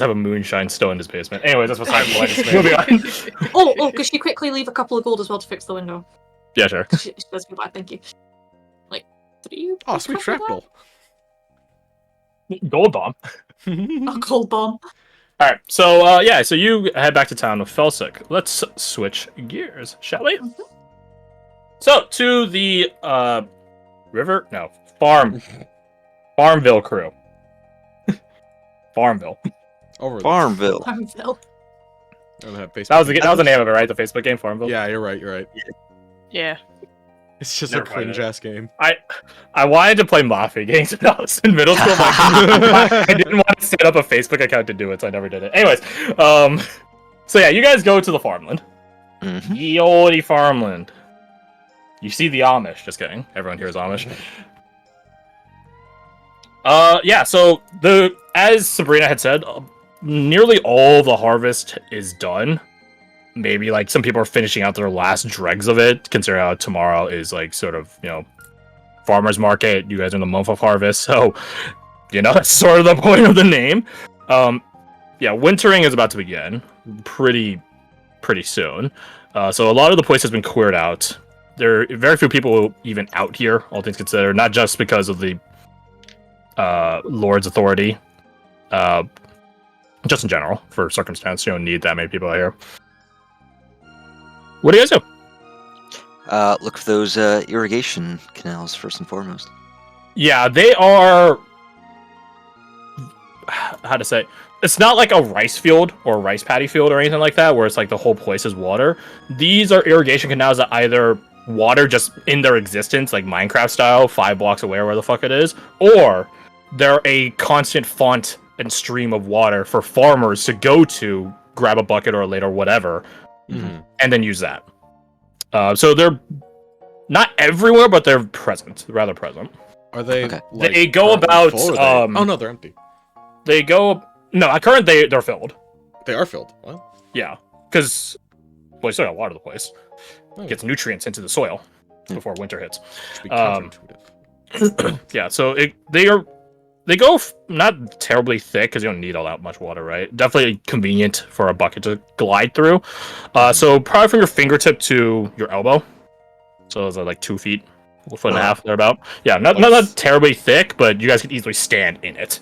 have a moonshine stone in his basement. Anyways, that's beside the point. Moving on. Oh, could she quickly leave a couple of gold as well to fix the window? Yeah, sure. She does go back, thank you. Like, 3. Oh, sweet shrapnel. Gold bomb. A gold bomb. All right, so so you head back to town with Felsic. Let's switch gears, shall we? Mm-hmm. So to the Farmville crew. Farmville. Over Farmville. Farmville. That was the name of it, right? The Facebook game, Farmville. Yeah, you're right. Yeah. It's just Never a played cringe ass game. I wanted to play Mafia games when I was in middle school. But I didn't want to set up a Facebook account to do it, so I never did it. Anyways, so yeah, you guys go to the farmland. Mm-hmm. Ye olde farmland. You see the Amish. Just kidding. Everyone here is Amish. Yeah. So as Sabrina had said, nearly all the harvest is done. Maybe like some people are finishing out their last dregs of it, considering how tomorrow is like sort of, farmer's market. You guys are in the month of harvest, so that's sort of the point of the name. Yeah, wintering is about to begin pretty soon. So a lot of the place has been cleared out. There are very few people even out here, all things considered, not just because of the Lord's authority, just in general, for circumstance. You don't need that many people out here. What do you guys do? Look for those irrigation canals first and foremost. Yeah, they are. How to say? It's not like a rice field or a rice paddy field or anything like that, where it's like the whole place is water. These are irrigation canals that either water just in their existence, like Minecraft style, 5 blocks away or where the fuck it is, or they're a constant font and stream of water for farmers to go to, grab a bucket or a lid or whatever, and then use that. So they're not everywhere, but they're present, rather present. Are they? Okay. Like, They go about. oh no, they're empty. They go. No, at current they're filled. They are filled. What? Yeah, because you still got water the place. Oh. Gets nutrients into the soil before winter hits. Should be counterintuitive. Yeah, so they go not terribly thick because you don't need all that much water, right? Definitely convenient for a bucket to glide through. So probably from your fingertip to your elbow. So is that like 2 feet, a foot and a half, thereabout. Yeah, not terribly thick, but you guys could easily stand in it.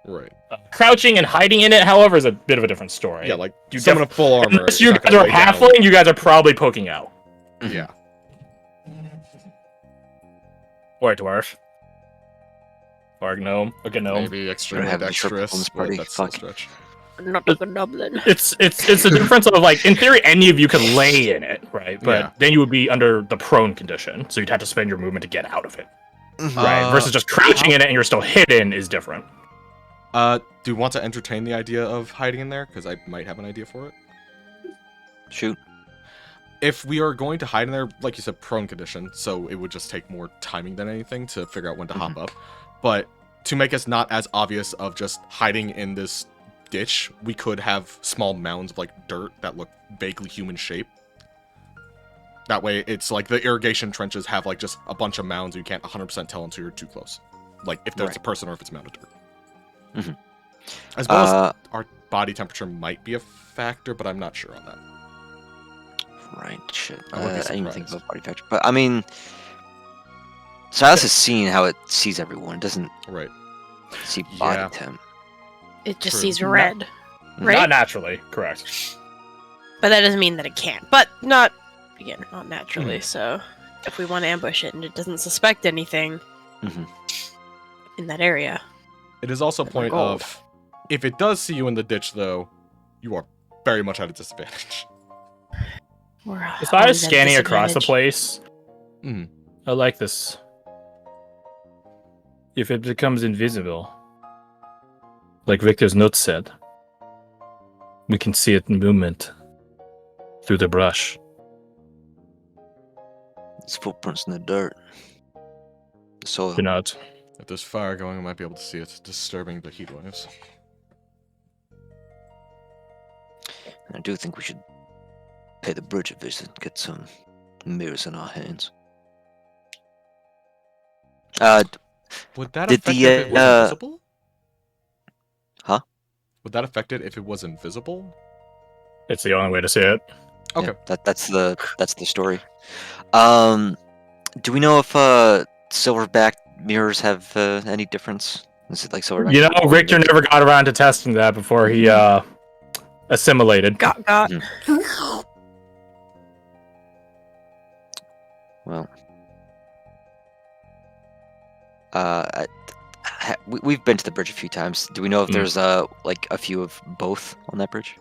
Right. Crouching and hiding in it, however, is a bit of a different story. Yeah, like someone in full armor. Unless you guys are halfling, you guys are probably poking out. Yeah. Or a dwarf. Or a gnome. A gnome. Maybe extremely have a short dexterous, one's but party. that's still a Fuck. stretch. Not like a goblin. It's a difference of like, in theory, any of you could lay in it, right? But Yeah. then you would be under the prone condition, so you'd have to spend your movement to get out of it, right? Versus just crouching in it and you're still hidden is different. Do you want to entertain the idea of hiding in there? Because I might have an idea for it. Shoot. If we are going to hide in there, like you said, prone condition, so it would just take more timing than anything to figure out when to hop up. But to make us not as obvious of just hiding in this ditch, we could have small mounds of like dirt that look vaguely human shape. That way, it's like the irrigation trenches have like just a bunch of mounds. You can't 100% tell until you're too close. Like if there's a person or if it's mounted dirt. As well as our body temperature might be a factor, but I'm not sure on that. Right, shit. I I wouldn't be didn't even think surprised. about body factor. But I mean, Silas is seeing how it sees everyone. It doesn't Right. see Yeah. body temp. It just True. sees red, right? Not naturally, correct. But that doesn't mean that it can't. But not naturally. So if we want to ambush it and it doesn't suspect anything in that area. It is also a point gold. of, if it does see you in the ditch, though, you are very much at a disadvantage. As far as scanning across the place, Mhm. I like this. If it becomes invisible, like Victor's note said, we can see it in movement through the brush. It's footprints in the dirt. The soil. Do not. If there's fire going, we might be able to see it, disturbing the heat waves. I do think we should pay the bridge a visit, get some mirrors in our hands. Would that Did affect the, if it was invisible? Huh? Would that affect it if it was invisible? It's the only way to see it. Okay. Yeah, that's the story. Do we know if silverback mirrors have any difference? Is it like silverback? You know, Richter never got around to testing that before he assimilated. Got. Well, we've been to the bridge a few times. Do we know if there's like a few of both on that bridge?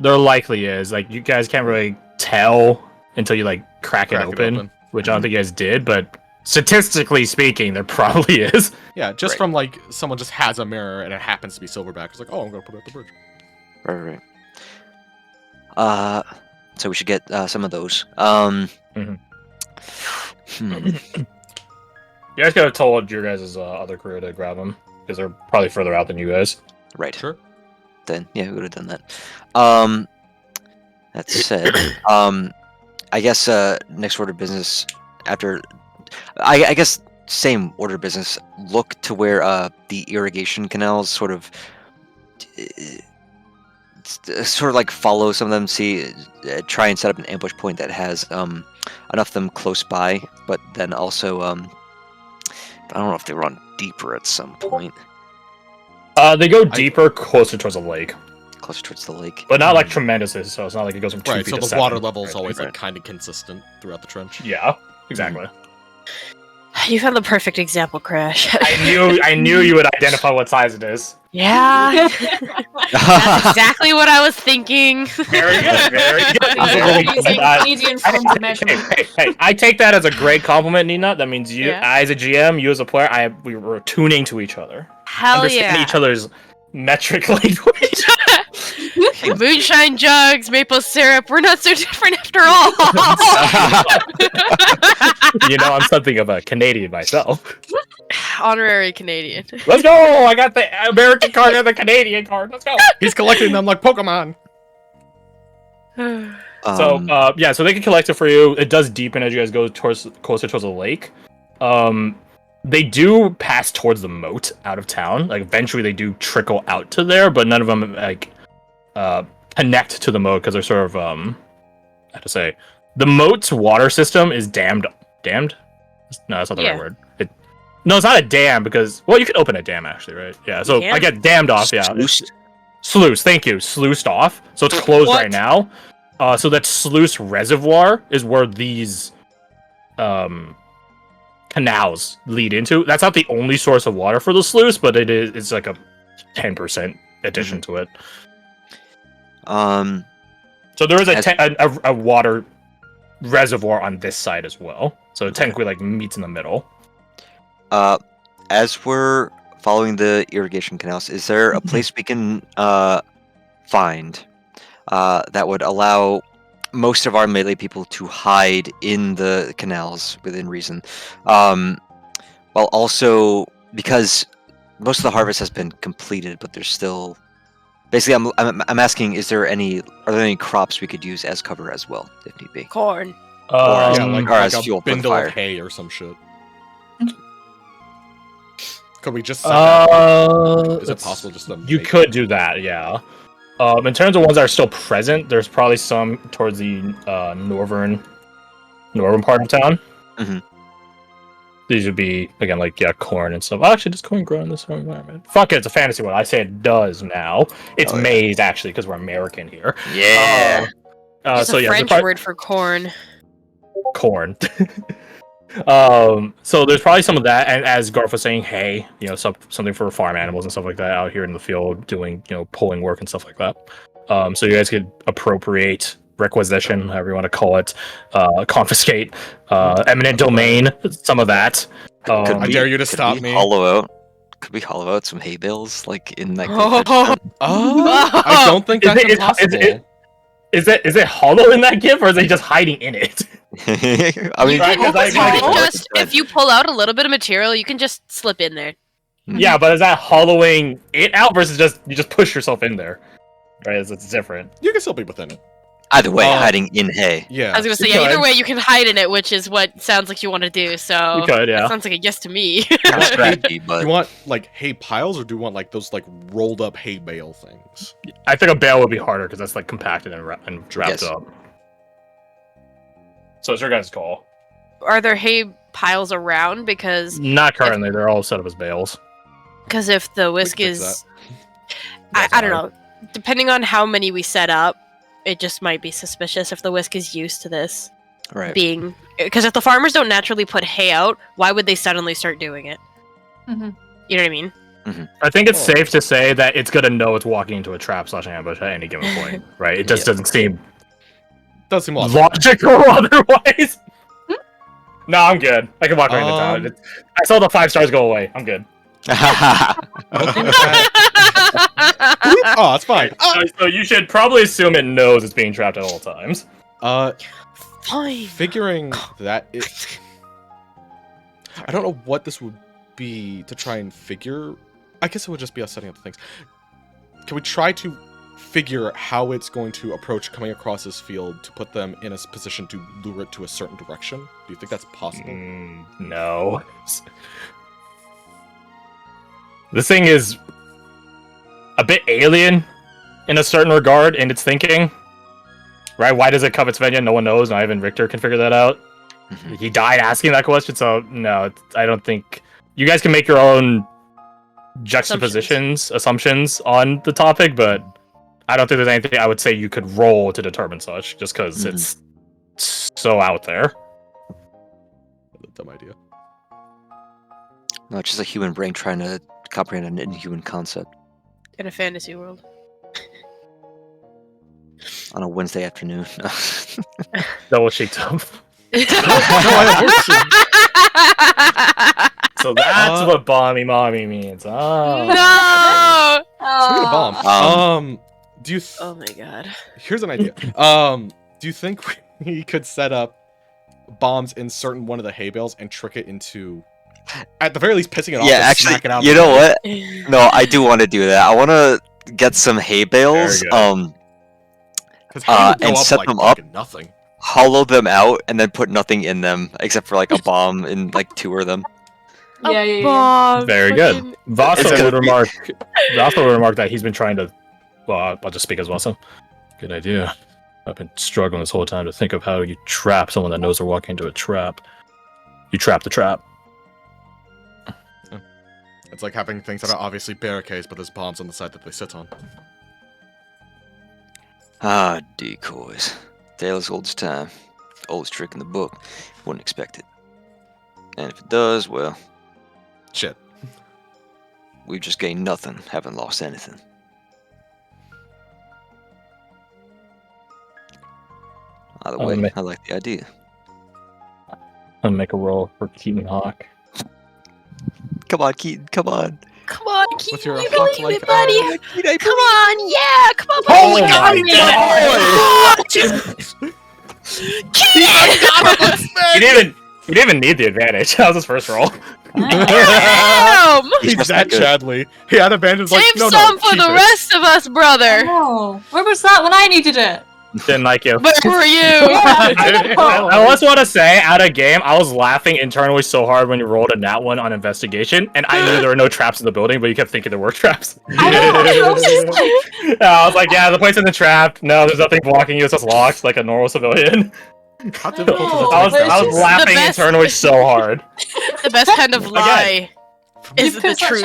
There likely is. Like, you guys can't really tell until you like crack it open, which I don't think you guys did. But statistically speaking, there probably is. Yeah, just from like someone just has a mirror and it happens to be silverback. It's like, oh, I'm gonna put it at the bridge. Right. So we should get some of those. You guys could have told your guys' other crew to grab them because they're probably further out than you guys. Right. Sure. Then yeah, we would have done that. That said, I guess next order of business after, I guess same order of business. Look to where the irrigation canals sort of like follow some of them. See, try and set up an ambush point that has enough of them close by, but then also I don't know if they run deeper at some point. They go deeper, closer towards the lake. Closer towards the lake. But not like tremendously, so it's not like it goes from 2 Right, feet so to the 7. water level is Right, always right. like kind of consistent throughout the trench. Yeah, exactly. You found the perfect example, Crash. I knew you would identify what size it is. Yeah. That's exactly what I was thinking. Very good, very good. Using Canadian forms of measurement. Hey, I take that as a great compliment, Nina. That means you, Yeah. I as a GM, you as a player, we were tuning to each other. Hell Understand yeah. each other's metric language. Moonshine jugs, maple syrup. We're not so different after all. You know, I'm something of a Canadian myself. Honorary Canadian. Let's go! I got the American card and the Canadian card. Let's go! He's collecting them like Pokemon. So, yeah, so they can collect it for you. It does deepen as you guys go closer towards the lake. They do pass towards the moat out of town. Like, eventually they do trickle out to there, but none of them, like, connect to the moat because they're sort of, how to say, the moat's water system is dammed? No, that's not the right word. No, it's not a dam because, well, you can open a dam actually, right? Yeah, so I get dammed off, yeah. Sluiced, thank you. Sluiced off. So it's closed right now. So that sluice reservoir is where these canals lead into. That's not the only source of water for the sluice, but it's like a 10% addition to it. So there is a water reservoir on this side as well. So it technically like meets in the middle. As we're following the irrigation canals, is there a place we can find that would allow most of our melee people to hide in the canals within reason? While also, because most of the harvest has been completed, but there's still... Basically, I'm asking, are there any crops we could use as cover as well, if need be? Corn. Yeah, like as a fuel for the bindle fire. of hay or some shit. Could we just set that up? Is it possible just to You make could do that, yeah. In terms of ones that are still present, there's probably some towards the northern part of town. Mhm. These would be, again, like, yeah, corn and stuff. Oh, actually, does corn grow in this environment? Fuck it, it's a fantasy one. I say it does now. It's maize, actually, because we're American here. Yeah. It's so a yeah, French word for corn. Corn. So there's probably some of that, and as Garth was saying, hay, you know, something for farm animals and stuff like that out here in the field doing, you know, pulling work and stuff like that. So you guys could appropriate, requisition, however you want to call it, confiscate, eminent domain, some of that. I dare you to stop me. Could we hollow out some hay bales, like in like? Oh, I don't think that's impossible. Is it hollow in that gift, or is it just hiding in it? I mean, Right, 'cause If you pull out a little bit of material, you can just slip in there. Yeah, but is that hollowing it out versus you just push yourself in there? Right, it's different. You can still be within it. Either way, hiding in hay. Yeah. I was gonna say, You yeah, either could. way you can hide in it, which is what sounds like you want to do, so... You could, yeah. That sounds like a yes to me. Kind of strategy, Do but you want like hay piles, or do you want like those like rolled up hay bale things? I think a bale would be harder because that's like compacted and wrapped Yes. up. So it's your guys' call. Are there hay piles around? Because Not currently. They're all set up as bales. if the whisk fix is... That's I don't hard. know. Depending on how many we set up, it just might be suspicious if the whisk is used to this right. being... Because if the farmers don't naturally put hay out, why would they suddenly start doing it? Mhm. You know what I mean? I think it's Oh. safe to say that it's gonna know it's walking into a trap/ambush at any given point, right? It just Yeah. doesn't seem Does seem logical. logical otherwise. No, I'm good. I can walk right into town. I saw the 5 stars go away. I'm good. Oh, that's fine. So you should probably assume it knows it's being trapped at all times. Fine. Figuring that it... I don't know what this would be to try and figure. I guess it would just be us setting up the things. Can we try to figure how it's going to approach coming across this field to put them in a position to lure it to a certain direction? Do you think that's possible? No. This thing is a bit alien in a certain regard in its thinking. Right? Why does it covet Svenja? No one knows. Not even Richter can figure that out. Mhm. He died asking that question, so no, I don't think... You guys can make your own juxtapositions, assumptions on the topic, but I don't think there's anything I would say you could roll to determine such, just because Mhm. it's so out there. Dumb idea. No, it's just a human brain trying to comprehend an inhuman concept In a fantasy world. on a Wednesday afternoon. Double cheeked up. I So that's what Bommy Mommy means. Oh. No! Speaking of bomb, do you? Oh my god. Here's an idea. Do you think we could set up bombs in certain one of the hay bales and trick it into, at the very least, pissing it off? Yeah, and actually, smack it out you of know the what? No, I do want to do that. I want to get some hay bales, Very good. Because how do you and go up set like them up. fucking nothing? hollow them out, and then put nothing in them except for like a bomb in like 2 of them. Yeah. Bomb, Very fucking- good. Vasa It's would gonna be- remark. Vasa would remark that he's been trying to. Well, I'll just speak as Vasa. Good idea. I've been struggling this whole time to think of how you trap someone that knows they're walking into a trap. You trap the trap. It's like having things that are obviously barricades, but there's bombs on the side that they sit on. Ah, decoys. Tale as old as time. Oldest trick in the book. Wouldn't expect it. And if it does, well, Shit. we've just gained nothing, haven't lost anything. Either I'll way, admit- I like the idea. I'm gonna make a roll for Keaton Hawk. Come on, Keaton, come on. Come on, With Keaton, your you hawk believe like it, buddy. Keaton, Come on, yeah, come on, buddy. Oh you my got me. Keaton! He didn't even need the advantage. That was his first roll. Damn! He's He's just that that good. Chadley. He had advantage like, Save no, some no, for keep the it. rest of us, brother. Oh, where was that when I needed it? Didn't like you. But were you? I just want to say, out of game, I was laughing internally so hard when you rolled a nat one on investigation, and I knew there were no traps in the building, but you kept thinking there were traps. I know, I was just like- I was like, yeah, the place isn't trapped. No, there's nothing blocking you. It's just locked like a normal civilian. How difficult is know, it I was, to make I that was just- laughing The best- internally so hard. The best kind of lie is You the put such truth.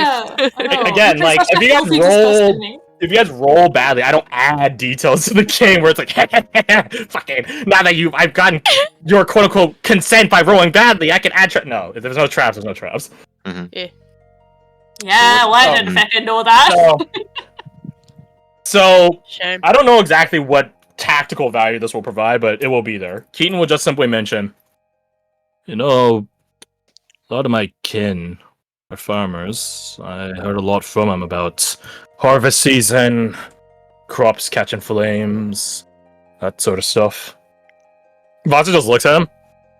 Again, like, if you guys roll- If you guys roll badly, I don't add details to the game where it's like, fucking, now that I've gotten your quote unquote consent by rolling badly, I can add No, if there's no traps, there's no traps. Yeah, well, I didn't fucking know that. So Shame. I don't know exactly what tactical value this will provide, but it will be there. Keaton will just simply mention, you know, a lot of my kin are farmers. I heard a lot from them about harvest season, crops catching flames, that sort of stuff. Vasa just looks at him.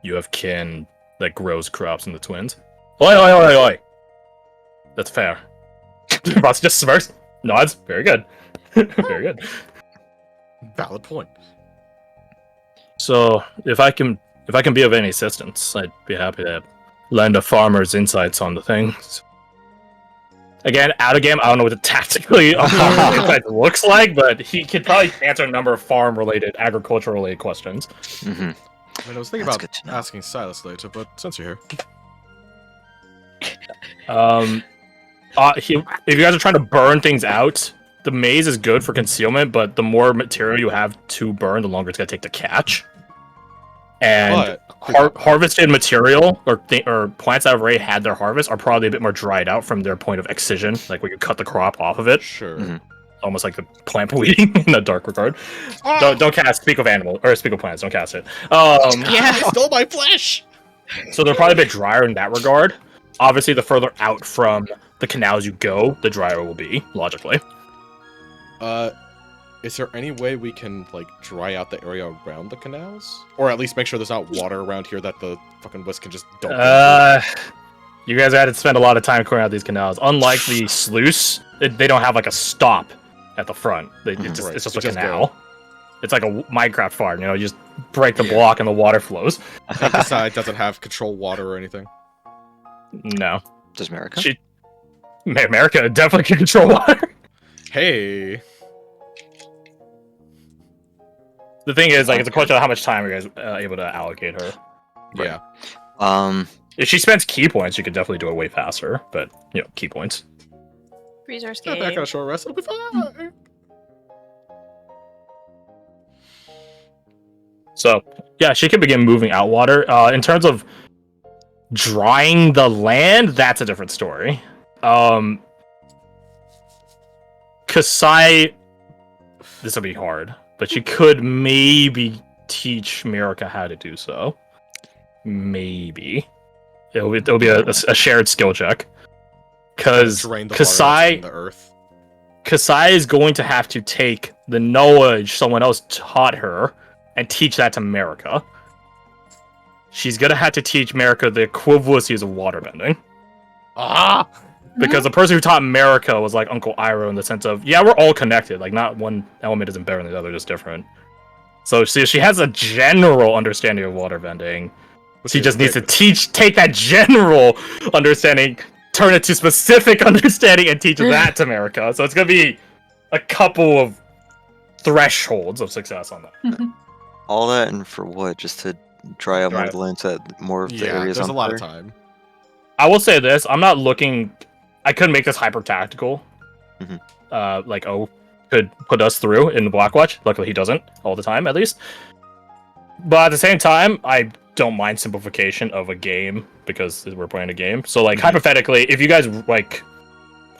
You have kin that grows crops in the Twins. Oi, oi, oi, oi. That's fair. Vasa just smirks, nods. Very good. Very good. Valid point. So if I can be of any assistance, I'd be happy to lend a farmer's insights on the things. Again, out of game, I don't know what the tactically a farmer's insights looks like, but he could probably answer a number of farm-related, agricultural-related questions. I mean, I was thinking That's about good to know. asking Silas later, but since you're here, If you guys are trying to burn things out, the maze is good for concealment, but the more material you have to burn, the longer it's gonna take to catch. And harvested material or plants that have already had their harvest are probably a bit more dried out from their point of excision, like when you cut the crop off of it. sure. Mhm. Almost like the plant bleeding in a dark regard. Don't cast speak of animal or speak of plants. Don't cast it. Yeah. I stole my flesh. So they're probably a bit drier in that regard. Obviously, the further out from the canals you go, the drier it will be, logically. Is there any way we can like dry out the area around the canals, or at least make sure there's not water around here that the fucking whisk can just dump? You guys had to spend a lot of time clearing out these canals. Unlike the sluice, they don't have like a stop at the front. It's Right. just It a just canal. It's like a Minecraft farm, you just break the block and the water flows. And the side doesn't have control water or anything. No. Does America? America definitely can control water. Hey. The thing is, like, it's a question of how much time are you guys able to allocate her. Yeah. If she spends key points, you could definitely do it way faster. But, key points. Resource Get back on game. a short rest. It'll be fine. So, yeah, she can begin moving out water. In terms of drying the land, that's a different story. Kasai, this will be hard, but you could maybe teach Mirika how to do so. Maybe. It'll be a shared skill check. Because Drain the water out from the earth. Kasai is going to have to take the knowledge someone else taught her and teach that to Mirika. She's gonna have to teach Mirika the equivalencies of waterbending. Ah! Because the person who taught Mirika was like Uncle Iroh in the sense of, yeah, we're all connected. Like, not one element isn't better than the other, just different. So she has a general understanding of waterbending. She just needs to take that general understanding, turn it to specific understanding, and teach that to Mirika. So it's gonna be a couple of thresholds of success on that. All that and for what? Just to dry out more of the land so that more of the Yeah, areas there's a lot of unclear? time. I will say this: I'm not looking. I could make this hyper tactical. Mhm. Like could put us through in the Blackwatch. Luckily, he doesn't all the time, at least. But at the same time, I don't mind simplification of a game because we're playing a game. So, like, hypothetically, if you guys like,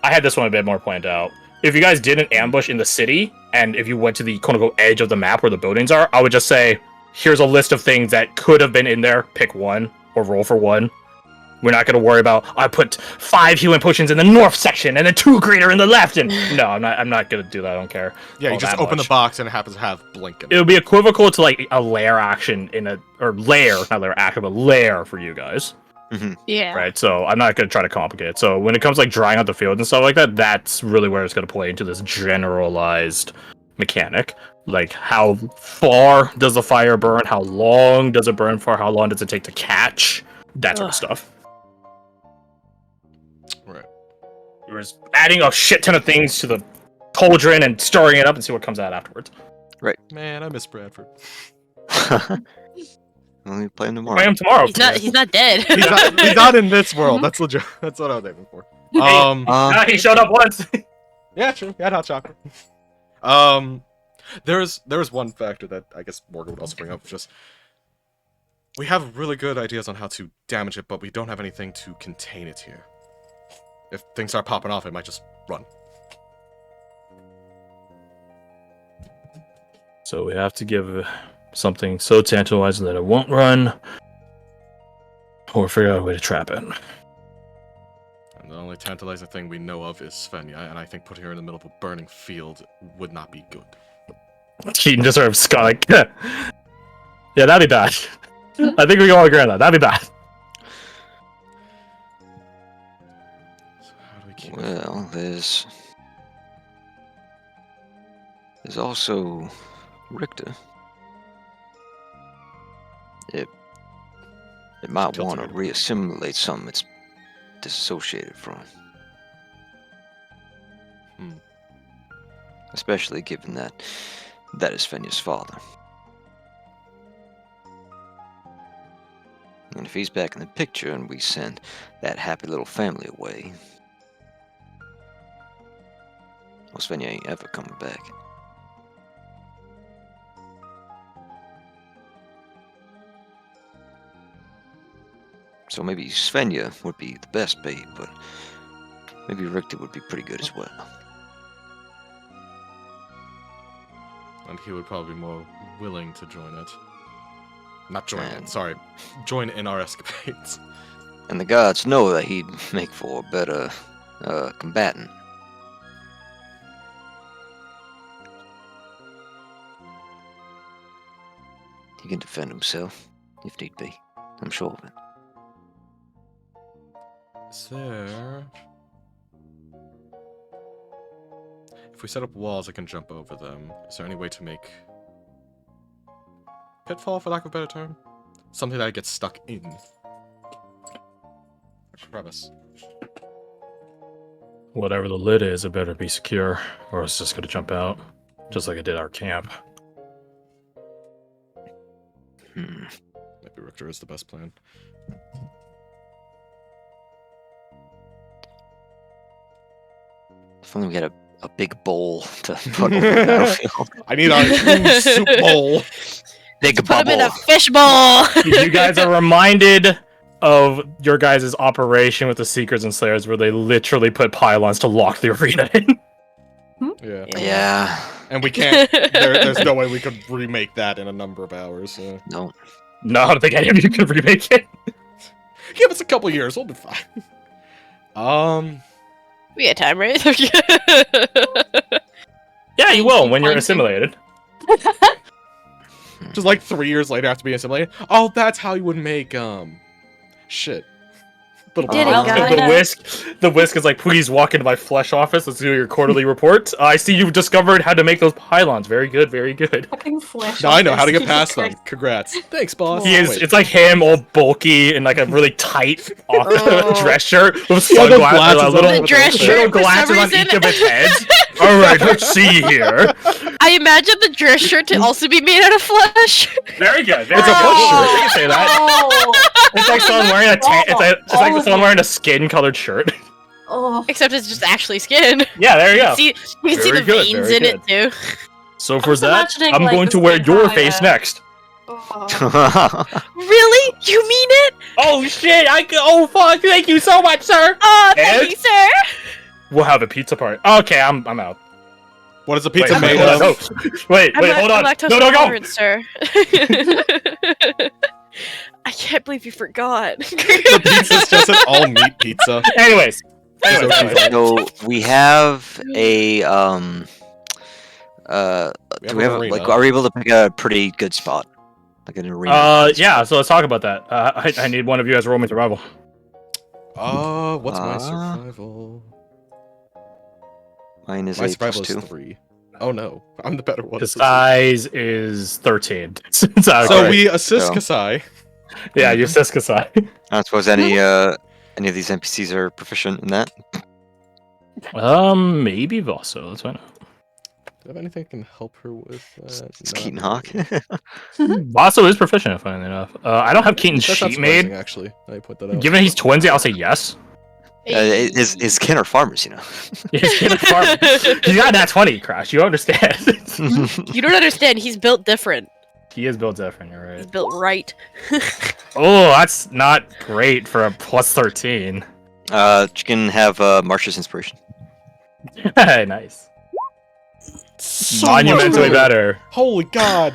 I had this one a bit more planned out. If you guys did an ambush in the city, and if you went to the quote-unquote edge of the map where the buildings are, I would just say, here's a list of things that could have been in there. Pick one or roll for one. We're not going to worry about, I put 5 healing potions in the north section and then 2 greater in the left. And no, I'm not going to do that. I don't care. Yeah, you all just that open much. the box and it happens to have blink in It it. would be equivocal to like a lair action not lair action, but lair for you guys. Yeah. Right, so I'm not going to try to complicate it. So when it comes like drying out the field and stuff like that, that's really where it's going to play into this generalized mechanic. Like, how far does the fire burn? How long does it burn for? How long does it take to catch? That sort of stuff. Right. We're just adding a shit ton of things to the cauldron and stirring it up and see what comes out afterwards. Man, I miss Bradford. Let me play him tomorrow. Play him tomorrow. He's not dead. He's not in this world. That's legit. That's what I was aiming for. He showed up once. Yeah, true. He had hot chocolate. There's one factor that I guess Morgan would also bring up, which is we have really good ideas on how to damage it, but we don't have anything to contain it here. If things start popping off, it might just run. So we have to give something so tantalizing that it won't run, or figure out a way to trap it. And the only tantalizing thing we know of is Svenja, and I think putting her in the middle of a burning field would not be good. Keaton just sort of like, yeah, that'd be bad. I think we can all agree on that. That'd be bad. So how do we keep it? Well, there's also Richter. It might Tilting want to it. reassimilate something it's disassociated from. Especially given that is Fenya's father. And if he's back in the picture and we send that happy little family away, well, Svenja ain't ever coming back. So maybe Svenja would be the best bait, but maybe Richter would be pretty good as well. And he would probably be more willing to join it. Not join And- it, sorry. Join in our escapades. And the gods know that he'd make for a better combatant. He can defend himself, if need be. I'm sure of it. Is there... If we set up walls, I can jump over them. Is there any way to make... Pitfall, for lack of a better term? Something that I get stuck in. A crevice. Whatever the lid is, it better be secure, or it's just gonna jump out, just like it did our camp. Maybe Richter is the best plan. If only we had a big bowl to put over the battlefield. I need our true soup bowl! Big Put him in a bubble. fishbowl. You guys are reminded of your guys' operation with the Seekers and Slayers, where they literally put pylons to lock the arena in. Yeah. Yeah. And we can't... there's no way we could remake that in a number of hours. So. No. No, I don't think any of you can remake it. Give us a couple years, we'll be fine. We got time, right? Yeah, you will when you're Pointing. assimilated. Just like 3 years later after being assimilated. Oh, that's how you would make, shit. Little Did it, Well, guys. The whisk is like, please walk into my flesh office. Let's do your quarterly report. I see you've discovered how to make those pylons. Very good, very good. Fucking flesh. Now I know how to get Jesus past them. Christ. Congrats. Thanks, boss. He is. Wait. It's like him, all bulky in like a really tight Oh. dress shirt with Yeah, those sunglasses, glasses little, on The dress little shirt, for glasses some on reason. each of his heads. All right, let's see here. I imagine the dress shirt to also be made out of flesh. Very good. Very It's a good. flesh shirt. You can say that. Oh. It's like someone wearing a it's like someone wearing a skin-colored shirt. Oh. Except it's just actually skin. Yeah, there you go. You can see Very the good, veins very in it too. So for was that, imagining, I'm like, going the to wear skin your color, face yeah. next. Oh. Really? You mean it? Oh shit! Oh fuck! Thank you so much, sir. Oh, thank And- you, sir. We'll have a pizza party. Okay, I'm out. What is a pizza Wait, made hold on, of? no. Wait, hold on. I'm lactose No, go. intolerant, sir. I can't believe you forgot. The pizza's just an all-meat pizza. Anyways. So So we have a We do we an have arena. like are we able to pick a pretty good spot, like an arena? Yeah. So let's talk about that. I need one of you guys to roll me survival. What's my Uh, survival? Mine is My 8 survival plus is 2. 3. Oh no, I'm the better one. The size is 13. So So we assist So- Kasai. yeah, you Siskasai. I don't suppose any of these NPCs are proficient in that. Maybe Vosso. Let's find out. Do you have anything that can help her with that? It's Not Keaton Hawk. really. Vosso is proficient, funnily enough. I don't have Keaton's That's not sheet surprising, made. actually. Now you point that out. Given he's twinsy, I'll say yes. His kin are farmers, you know. He's Keaton farm. He's got that 20, Crash. You understand? You don't understand. He's built different. He is built different, you're He's right. built right. Oh, that's not great for a plus 13. You can have Marsha's inspiration. Nice. So much Monumentally better. Holy god.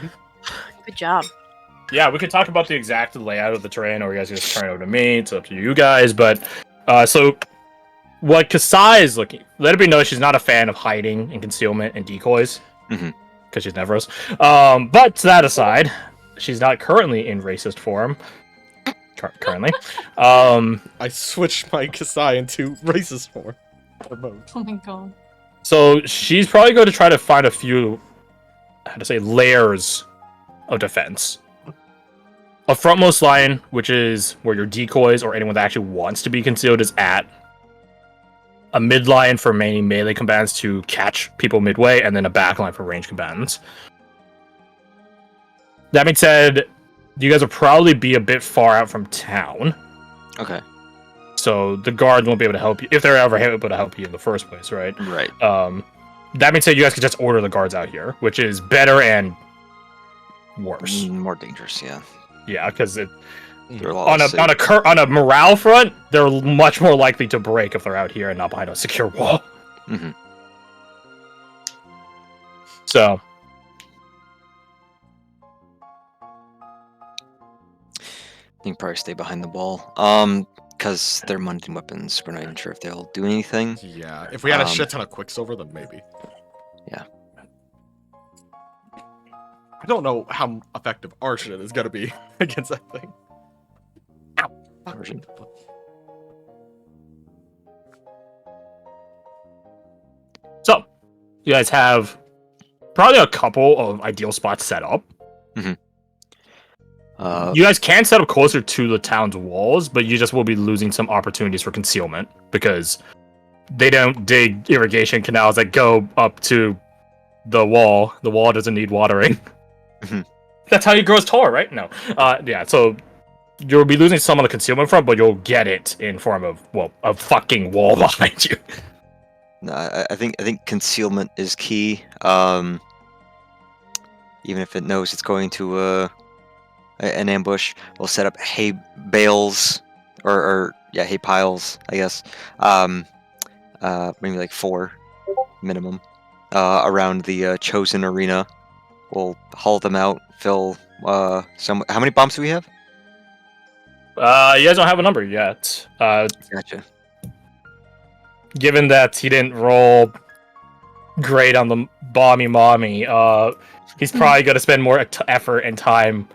Good job. Yeah, we could talk about the exact layout of the terrain, or you guys can just turn it over to me. It's up to you guys. But so what Kasai is looking, let it be known she's not a fan of hiding and concealment and decoys, Mhm. because she's never. But to that aside, she's not currently in racist form. Currently, I switched my Kasai into racist form. Mode. Oh my god. so she's probably going to try to find a few, how to say, layers of defense. a frontmost line, which is where your decoys or anyone that actually wants to be concealed is at. A mid line for many melee combatants to catch people midway, and then a back line for ranged combatants. That being said, you guys will probably be a bit far out from town. Okay. So the guards won't be able to help you, if they're ever able to help you in the first place, right? Right. That being said, you guys could just order the guards out here, which is better and worse. More dangerous, yeah. Yeah, because it There are a lot on a morale front, they're much more likely to break if they're out here and not behind a secure wall. Mm-hmm. So, I think probably stay behind the wall. Because they're mundane weapons. We're not even sure if they'll do anything. Yeah, if we had a shit ton of Quicksilver, then maybe. Yeah. I don't know how effective our shit is gonna be against that thing. Ow! Version. So, you guys have probably a couple of ideal spots set up. You guys can set up closer to the town's walls, but you just will be losing some opportunities for concealment because they don't dig irrigation canals that go up to the wall. The wall doesn't need watering. That's how he grows taller, right? No. Yeah, so you'll be losing some of the concealment front, but you'll get it in form of, well, a fucking wall behind you. No, I think concealment is key. Even if it knows it's going to an ambush, we'll set up hay bales or hay piles, I guess. Maybe like 4 minimum around the chosen arena. We'll haul them out, fill some. How many bombs do we have? You guys don't have a number yet. Gotcha. Given that he didn't roll great on the bomby mommy, he's probably going to spend more effort and time.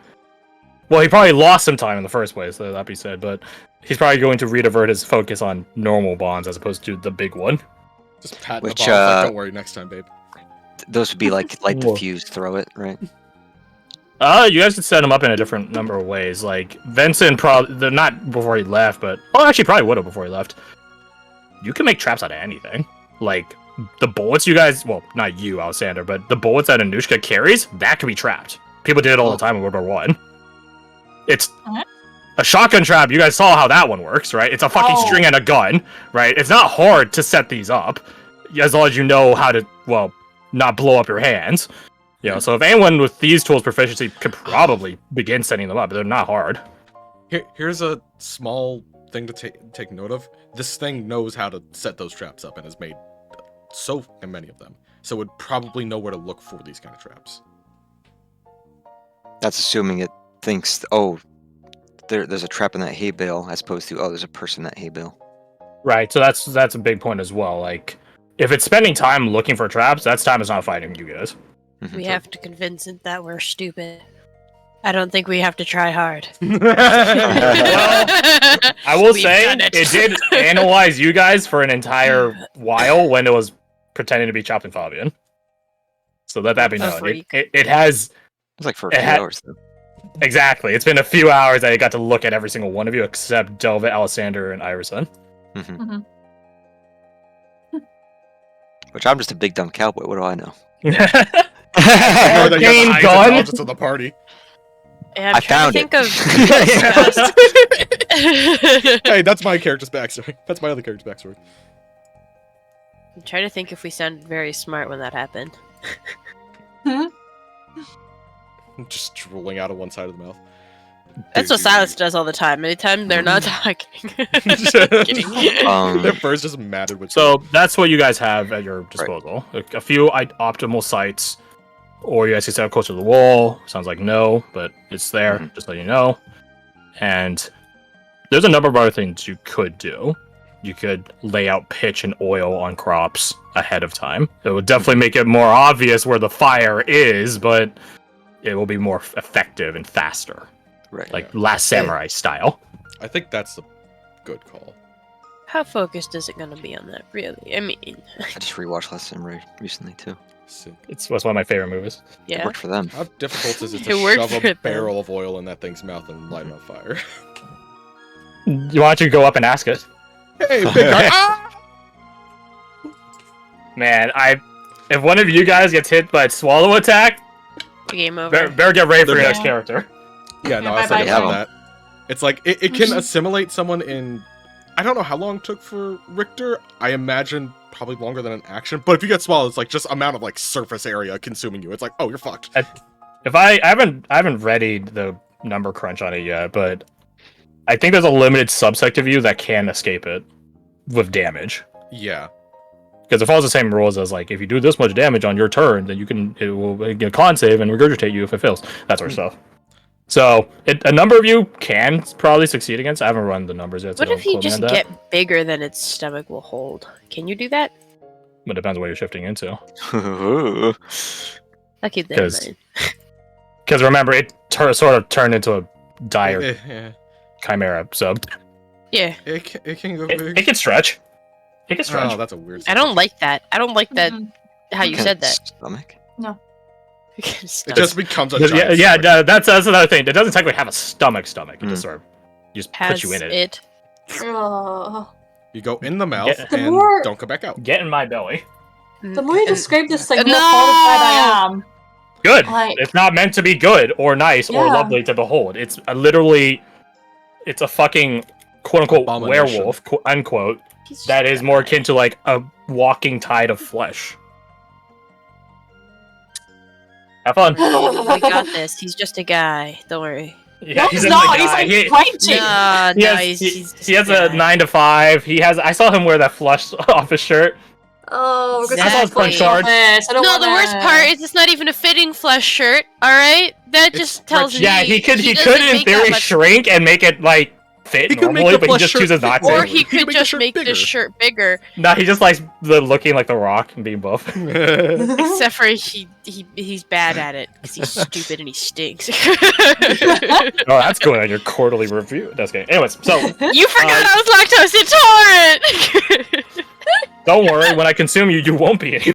Well, he probably lost some time in the first place, that be said, but he's probably going to redivert his focus on normal bombs as opposed to the big one. Just pat Which, the bomb. Like, don't worry, next time, babe. Those would be like light the fuse, throw it, right? You guys could set him up in a different number of ways. Like Vincent, probably not before he left, but actually probably would have before he left. You can make traps out of anything. Like the bullets you guys, well, not you, Alexander, but the bullets that Anushka carries, that can be trapped. People did it all the time in World War One. It's a shotgun trap. You guys saw how that one works, right? It's a fucking string and a gun, right? It's not hard to set these up, as long as you know how to, well, not blow up your hands. You know, so if anyone with these tools proficiency could probably begin setting them up, they're not hard. Here's a small thing to take note of. This thing knows how to set those traps up and has made so many of them. So it would probably know where to look for these kind of traps. That's assuming it thinks, there's a trap in that hay bale, as opposed to, there's a person in that hay bale. Right, so that's a big point as well. Like, if it's spending time looking for traps, that's time is not fighting you guys. We have to convince it that we're stupid. I don't think we have to try hard. Well, I will say it did analyze you guys for an entire while when it was pretending to be Chopped and Fabian. So let that be known. It has. It was like for a few hours though. Exactly. It's been a few hours that it got to look at every single one of you except Delva, Alessander, and Iverson. Which I'm just a big dumb cowboy. What do I know? Game gun. To the party. Yeah, I found it. Hey, that's my character's backstory. That's my other character's backstory. I'm trying to think if we sounded very smart when that happened. Just drooling out of one side of the mouth. That's what Silas does all the time. Anytime they're not talking. Their fur's just matted with. So that's what you guys have at your disposal. Right. A few optimal sites, or you guys can set up closer to the wall. Sounds like no, but it's there. Just so you know. And there's a number of other things you could do. You could lay out pitch and oil on crops ahead of time. It would definitely make it more obvious where the fire is, but it will be more effective and faster. Right. Like Last Samurai style. I think that's a good call. How focused is it going to be on that, really? I mean... I just rewatched Last Samurai recently, too. Sick. It's one of my favorite movies. It Yeah. worked for them. How difficult is it It to worked shove for a them. barrel of oil in that thing's mouth and light it on fire? Why don't you go up and ask it? Hey, big guy! Ah! Man, if one of you guys gets hit by a swallow attack, Game over. better get ready for your Yeah. next character. Yeah, no, Yeah, I was thinking bye-bye. about that. It's like, it can assimilate someone in... I don't know how long it took for Richter. I imagine probably longer than an action. But if you get swallowed, it's like just amount of like surface area consuming you. It's like, oh, you're fucked. If I haven't readied the number crunch on it yet, but I think there's a limited subsect of you that can escape it with damage. Yeah. Because it follows the same rules as like if you do this much damage on your turn, then it will get a con save and regurgitate you if it fails. That sort of stuff. So a number of you can probably succeed against. I haven't run the numbers yet. So What if you don't quote me just on that. get bigger than its stomach will hold? Can you do that? It depends what you're shifting into. I'll keep that in 'Cause- mind. Because remember, it sort of turned into a dire Yeah. chimera. So Yeah. It can go big. it can stretch. It can stretch. Oh, that's a weird I don't like that. I don't like that. Mhm. How you Kinda said that. Stomach. It just becomes a Yeah, giant yeah, stomach. that's another thing. It doesn't technically have a stomach. It just sort of just Has puts you in it. it. Ugh. You go in the mouth Yeah. The and more- don't come back out. Get in my belly. The more you describe this thing, the more No! horrified I am. Good. Like- It's not meant to be good or nice or Yeah. lovely to behold. It's it's a fucking quote unquote Abomination. werewolf, unquote, that is more akin to like a walking tide of flesh. Have fun. I got this. He's just a guy. Don't worry. Yeah, No, he's just a not. He's guy. like He- fighting. No, he no, has, he's just he has guy. a 9 to 5. He has. I saw him wear that flush off his shirt. Oh, we're I saw his front shorts. I don't No, wanna... the worst part is it's not even a fitting flesh shirt. All right, that just tells me. Yeah, he could doesn't in make that theory much- shrink and make it like fit He could make normally, the but he plush just shirt chooses not fit to. Or He he could could make the just shirt make the bigger. shirt bigger. No, he just likes the looking like the Rock and being buff. Except for he's bad at it because he's stupid and he stinks. Oh, that's going on your quarterly review. That's good. Anyways, so You forgot I was lactose intolerant. don't worry. When I consume you, you won't be anymore.